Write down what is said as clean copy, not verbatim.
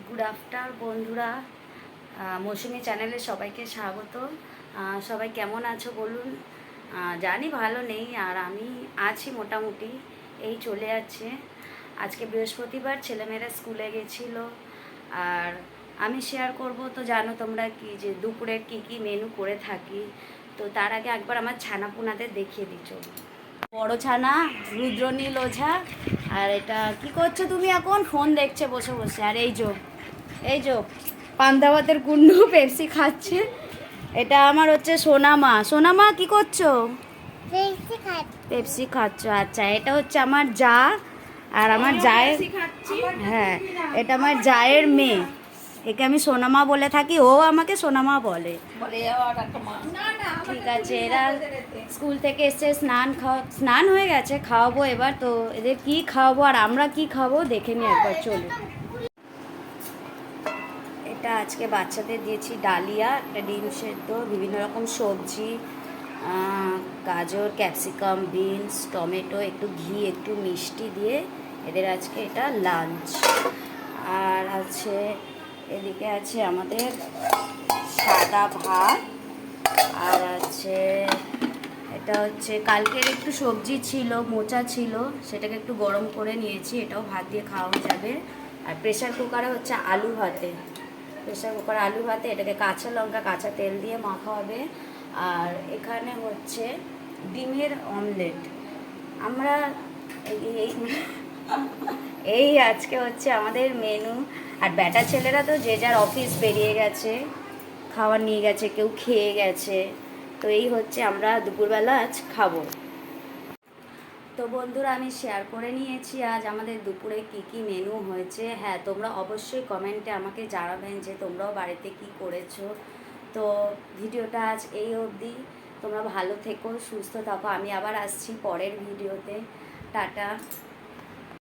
Good after বন্ধুরা, মৌসুমি চ্যানেলে সবাইকে স্বাগত। সবাই কেমন আছো বলুন। জানি ভালো নেই, আর আমি আছি মোটামুটি, এই চলে যাচ্ছে। আজকে বৃহস্পতিবার, ছেলেমেয়েরা স্কুলে গেছিলো। আর আমি শেয়ার করব তো জানো তোমরা কি যে দুপুরের কি কি মেনু করে থাকি। তো তার আগে একবার আমার ছানাপুনাদের দেখিয়ে দিচ্ছ। বড় ছানা রুদ্রনীল ওঝা। আর এটা কি করছো তুমি? এখন ফোন দেখছে বসে বসে। আর এই যো পান্তা ভাতের কুন্ডু পেপসি খাচ্ছে। এটা আমার হচ্ছে সোনামা। সোনামা কি করছো? পেপসি খাচ্ছ, আচ্ছা। এটা হচ্ছে আমার যা, আর আমার জায়ের, হ্যাঁ এটা আমার জায়ের মেয়ে। একে আমি সোনামা বলে থাকি, ও আমাকে সোনামা বলে। ঠিক আছে, এরা স্কুল থেকে এসে স্নান হয়ে গেছে, খাওয়াবো এবার। তো এদের কি খাওয়াবো আর আমরা কি খাবো দেখে নিই একবার, চলো। এটা আজকে বাচ্চাদের দিয়েছি ডালিয়া, একটা ডিম সেদ্ধ, বিভিন্ন রকম সবজি, গাজর, ক্যাপসিকাম, বিনস, টমেটো, একটু ঘি, একটু মিষ্টি দিয়ে এদের আজকে এটা লাঞ্চ। আর আছে এদিকে আছে আমাদের সাদা ভাত। আর আছে এটা হচ্ছে কালকের একটু সবজি ছিল, মোচা ছিল, সেটাকে একটু গরম করে নিয়েছি, এটাও ভাত দিয়ে খাওয়া যাবে। আর প্রেশার কুকারে হচ্ছে আলু ভাতে, এটাকে কাঁচা লঙ্কা, কাঁচা তেল দিয়ে মাখা হবে। আর এখানে হচ্ছে ডিমের অমলেট। আমরা এই এই আজকে হচ্ছে আমাদের মেনু। আর ব্যাটা ছেলেরা তো যে যার অফিস বেরিয়ে গেছে, খাবার নিয়ে গেছে, কেউ খেয়ে গেছে। তো এই হচ্ছে আমরা দুপুরবেলা আজ খাবো। তো বন্ধুরা, আমি শেয়ার করে নিয়েছি আজ আমাদের দুপুরে কি কি মেনু হয়েছে। হ্যাঁ, তোমরা অবশ্যই কমেন্টে আমাকে জানাবেন যে তোমরাও বাড়িতে কি করেছো। তো ভিডিওটা আজ এই অবধি। তোমরা ভালো থেকো, সুস্থ থাকো। আমি আবার আসছি পরের ভিডিওতে। টাটা।